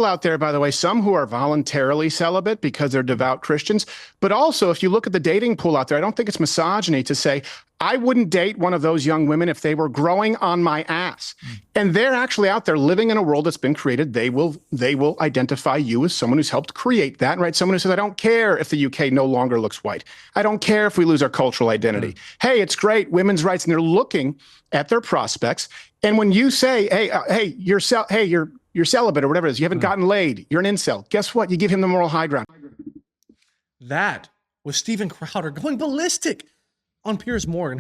out there, by the way, some who are voluntarily celibate because they're devout Christians. But also, if you look at the dating pool out there, I don't think it's misogyny to say, I wouldn't date one of those young women if they were growing on my ass. And they're actually out there living in a world that's been created. They will identify you as someone who's helped create that, right? Someone who says, I don't care if the UK no longer looks white. I don't care if we lose our cultural identity. Hey, it's great, women's rights. And they're looking at their prospects. And when you say, hey, you're celibate or whatever it is, you haven't gotten laid, you're an incel. Guess what? You give him the moral high ground. That was Steven Crowder going ballistic on Piers Morgan,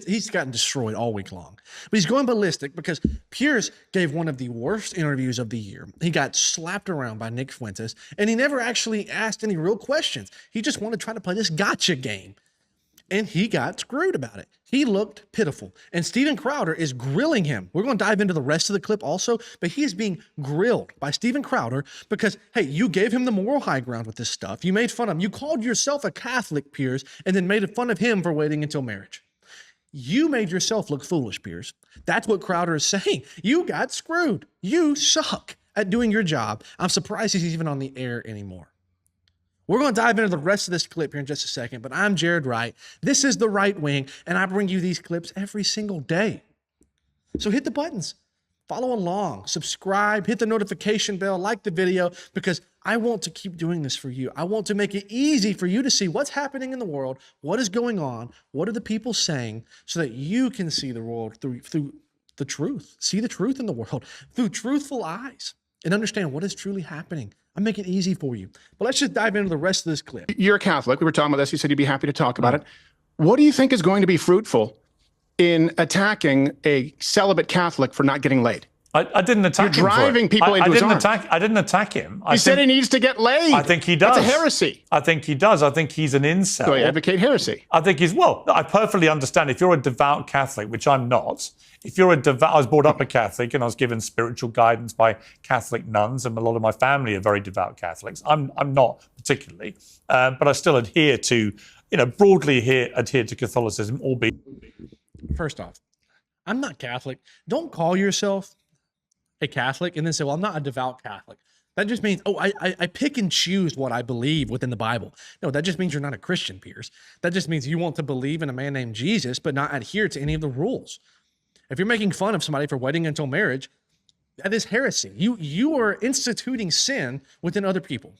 he's gotten destroyed all week long. But he's going ballistic because Piers gave one of the worst interviews of the year. He got slapped around by Nick Fuentes, and he never actually asked any real questions. He just wanted to try to play this gotcha game. And he got screwed about it. He looked pitiful. And Steven Crowder is grilling him. We're going to dive into the rest of the clip also, but he is being grilled by Steven Crowder because, hey, you gave him the moral high ground with this stuff. You made fun of him. You called yourself a Catholic, Piers, and then made fun of him for waiting until marriage. You made yourself look foolish, Piers. That's what Crowder is saying. You got screwed. You suck at doing your job. I'm surprised he's even on the air anymore. We're going to dive into the rest of this clip here in just a second, but I'm Jared Wright. This is The Right Wing, and I bring you these clips every single day. So hit the buttons, follow along, subscribe, hit the notification bell, like the video, because I want to keep doing this for you. I want to make it easy for you to see what's happening in the world, what is going on, what are the people saying, so that you can see the world through the truth, see the truth in the world through truthful eyes, and understand what is truly happening. I make it easy for you. But let's just dive into the rest of this clip. You're a Catholic. We were talking about this. You said you'd be happy to talk about it. What do you think is going to be fruitful in attacking a celibate Catholic for not getting laid? I didn't attack him. You're driving people into his arms. I didn't attack him. He said he needs to get laid. I think he does. That's a heresy. I think he does. I think he's an incel. So I advocate heresy. I think well, I perfectly understand if you're a devout Catholic, which I'm not. If you're a devout, I was brought up a Catholic and I was given spiritual guidance by Catholic nuns, and a lot of my family are very devout Catholics. I'm not particularly, but I still adhere to, broadly adhere to Catholicism, albeit. First off, I'm not Catholic. Don't call yourself a Catholic and then say, well, I'm not a devout Catholic. That just means, I pick and choose what I believe within the Bible. No, that just means you're not a Christian, Piers. That just means you want to believe in a man named Jesus, but not adhere to any of the rules. If you're making fun of somebody for waiting until marriage, that is heresy. You are instituting sin within other people.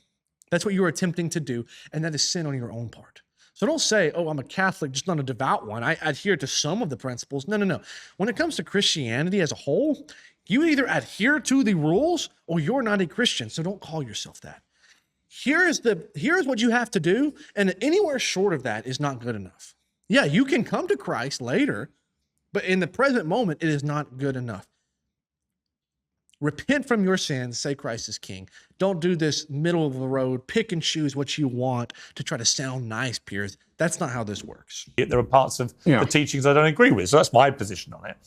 That's what you are attempting to do, and that is sin on your own part. So don't say, oh, I'm a Catholic, just not a devout one. I adhere to some of the principles. No. When it comes to Christianity as a whole, you either adhere to the rules or you're not a Christian, so don't call yourself that. Here's what you have to do, and anywhere short of that is not good enough. Yeah, you can come to Christ later, but in the present moment, it is not good enough. Repent from your sins, say Christ is king. Don't do this middle of the road, pick and choose what you want to try to sound nice, Piers. That's not how this works. There are parts of the teachings I don't agree with, so that's my position on it.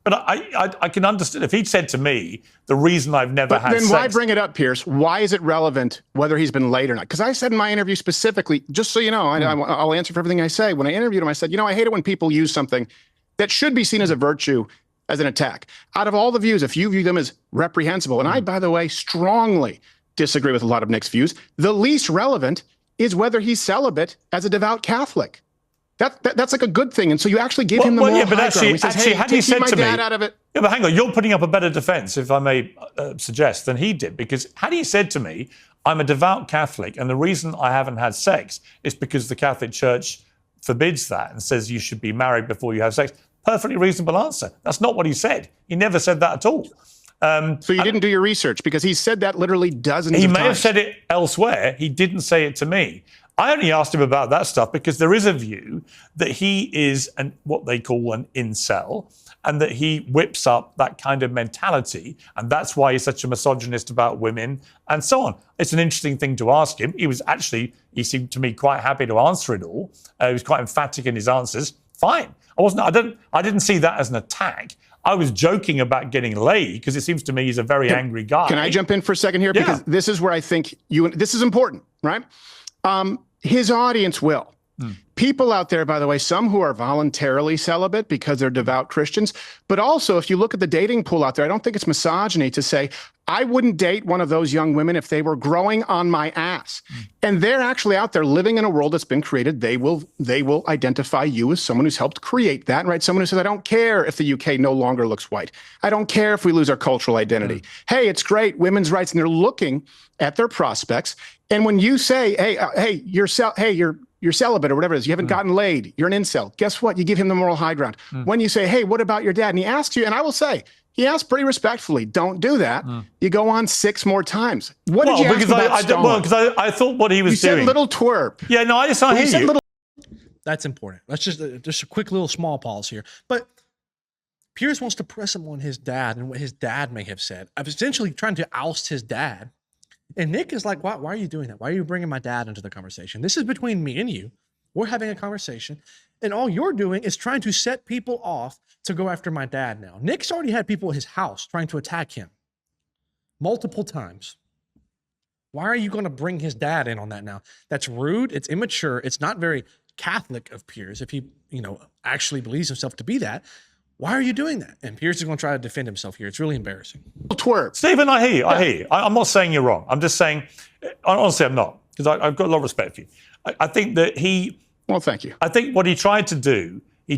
But I can understand if he'd said to me, the reason I've never had sex... Then why bring it up, Piers? Why is it relevant whether he's been late or not? Because I said in my interview specifically, just so you know, I'll answer for everything I say. When I interviewed him, I said, I hate it when people use something that should be seen as a virtue as an attack. Out of all the views, if you view them as reprehensible, and I, by the way, strongly disagree with a lot of Nick's views, the least relevant is whether he's celibate as a devout Catholic. That's like a good thing. And so you actually give him the moral high ground. He says, hey, had he said my to me, dad out of it. Yeah, but hang on, you're putting up a better defense, if I may suggest, than he did. Because had he said to me, I'm a devout Catholic, and the reason I haven't had sex is because the Catholic Church forbids that and says you should be married before you have sex. Perfectly reasonable answer. That's not what he said. He never said that at all. So you didn't do your research, because he said that literally dozens of times. He may have said it elsewhere. He didn't say it to me. I only asked him about that stuff because there is a view that he is what they call an incel, and that he whips up that kind of mentality, and that's why he's such a misogynist about women and so on. It's an interesting thing to ask him. He seemed to me quite happy to answer it all. He was quite emphatic in his answers. Fine. I didn't see that as an attack. I was joking about getting laid because it seems to me he's a very angry guy. Can I jump in for a second here? Because this is where I think this is important, right? His audience will. People out there, by the way, some who are voluntarily celibate because they're devout Christians, but also if you look at the dating pool out there, I don't think it's misogyny to say, I wouldn't date one of those young women if they were growing on my ass. And they're actually out there living in a world that's been created. They will identify you as someone who's helped create that, right? Someone who says, I don't care if the UK no longer looks white. I don't care if we lose our cultural identity. Hey, it's great, women's rights. And they're looking at their prospects. And when you say, hey, you're celibate or whatever it is, you haven't gotten laid, you're an incel. Guess what? You give him the moral high ground. When you say, hey, what about your dad? And he asks you, and I will say, he asked pretty respectfully, don't do that. You go on 6 more times. What did you ask about Stalin? Well, because I thought what he was doing. You said little twerp. Yeah, no, I just hear you. Little. That's important. Let's just a quick little small pause here. But Piers wants to press him on his dad and what his dad may have said. I'm essentially trying to oust his dad. And Nick is like, why are you doing that? Why are you bringing my dad into the conversation? This is between me and you. We're having a conversation. And all you're doing is trying to set people off to go after my dad now. Nick's already had people at his house trying to attack him multiple times. Why are you going to bring his dad in on that now? That's rude. It's immature. It's not very Catholic of Piers if he, actually believes himself to be that. Why are you doing that? And Piers is going to try to defend himself here. It's really embarrassing. Twerp. Stephen, I hear you. I hear you. I'm not saying you're wrong. I'm just saying, honestly, I'm not, because I've got a lot of respect for you. I think that Well, thank you. I think what he tried to do, I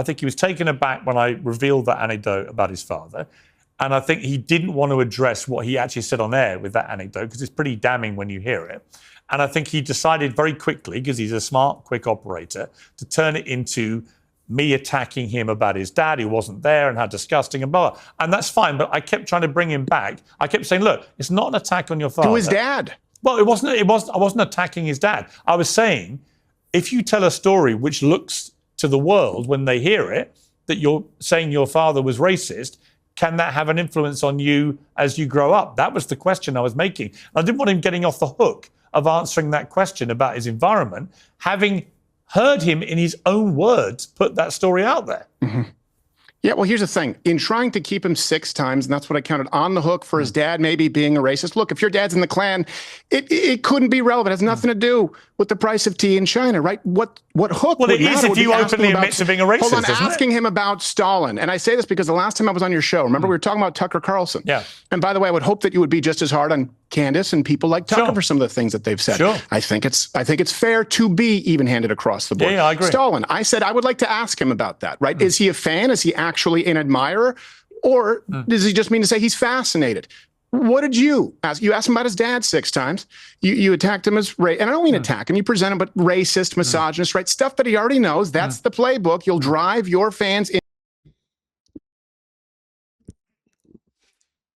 think he was taken aback when I revealed that anecdote about his father. And I think he didn't want to address what he actually said on air with that anecdote, because it's pretty damning when you hear it. And I think he decided very quickly, because he's a smart, quick operator, to turn it into me attacking him about his dad who wasn't there and how disgusting and blah, blah. And that's fine, but I kept trying to bring him back. I kept saying, look, it's not an attack on your father. To his dad. Well, I wasn't attacking his dad. I was saying, if you tell a story which looks to the world when they hear it, that you're saying your father was racist, can that have an influence on you as you grow up? That was the question I was making. I didn't want him getting off the hook of answering that question about his environment, having heard him in his own words put that story out there. Yeah, well, here's the thing. In trying to keep him 6 times, and that's what I counted, on the hook for his dad maybe being a racist. Look, if your dad's in the Klan, it couldn't be relevant. It has nothing to do with the price of tea in China, right? What hook Well, would it is matter if you openly admit to being a racist, Hold on, isn't asking him about Stalin. And I say this because the last time I was on your show, remember we were talking about Tucker Carlson. Yeah. And by the way, I would hope that you would be just as hard on Candace and people like Tucker Sure. for some of the things that they've said. Sure. I think it's fair to be even-handed across the board. Yeah, I agree. Stalin, I said I would like to ask him about that, right? Is he a fan? Is he actually an admirer? Or does he just mean to say he's fascinated? What did you ask? You asked him about his dad 6 times. You attacked him as and I don't mean attack him. You present him, but racist, misogynist, right? Stuff that he already knows. That's the playbook. You'll drive your fans in.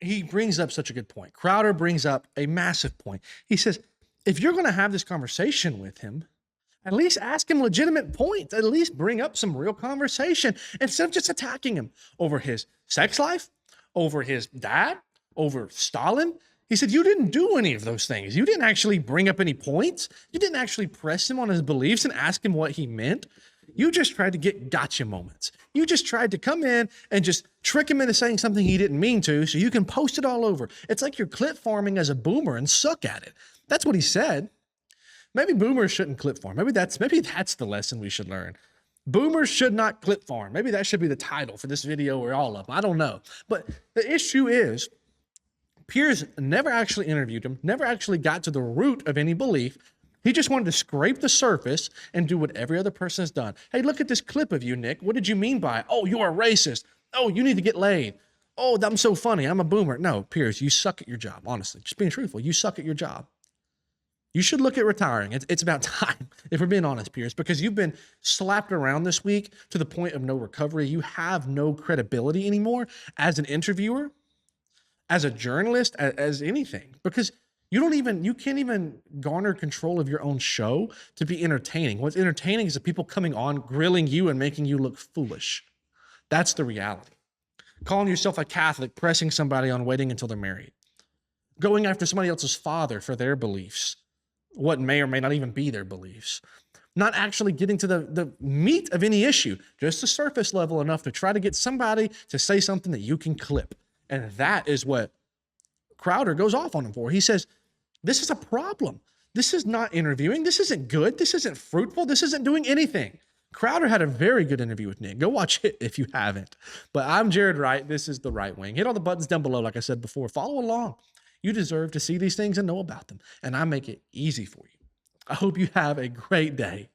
He brings up such a good point. Crowder brings up a massive point. He says, if you're going to have this conversation with him, at least ask him legitimate points. At least bring up some real conversation instead of just attacking him over his sex life, over his dad, over Stalin. He said, you didn't do any of those things. You didn't actually bring up any points. You didn't actually press him on his beliefs and ask him what he meant. You just tried to get gotcha moments. You just tried to come in and just trick him into saying something he didn't mean to so you can post it all over. It's like you're clip farming as a boomer and suck at it. That's what he said. Maybe boomers shouldn't clip farm. Maybe that's the lesson we should learn. Boomers should not clip farm. Maybe that should be the title for this video or all of them. I don't know. But the issue is Piers never actually interviewed him, never actually got to the root of any belief. He just wanted to scrape the surface and do what every other person has done. Hey, look at this clip of you, Nick. What did you mean by it? Oh, you're a racist. Oh, you need to get laid. Oh, I'm so funny. I'm a boomer. No, Piers, you suck at your job. Honestly, just being truthful. You suck at your job. You should look at retiring. It's about time, if we're being honest, Piers, because you've been slapped around this week to the point of no recovery. You have no credibility anymore as an interviewer, as a journalist, as anything, because you can't even garner control of your own show to be entertaining. What's entertaining is the people coming on, grilling you and making you look foolish. That's the reality. Calling yourself a Catholic, pressing somebody on waiting until they're married, going after somebody else's father for their beliefs, what may or may not even be their beliefs, not actually getting to the meat of any issue, just the surface level enough to try to get somebody to say something that you can clip. And that is what Crowder goes off on him for. He says, this is a problem. This is not interviewing. This isn't good. This isn't fruitful. This isn't doing anything. Crowder had a very good interview with Nick. Go watch it if you haven't. But I'm Jared Wright. This is The Right Wing. Hit all the buttons down below, like I said before. Follow along. You deserve to see these things and know about them. And I make it easy for you. I hope you have a great day.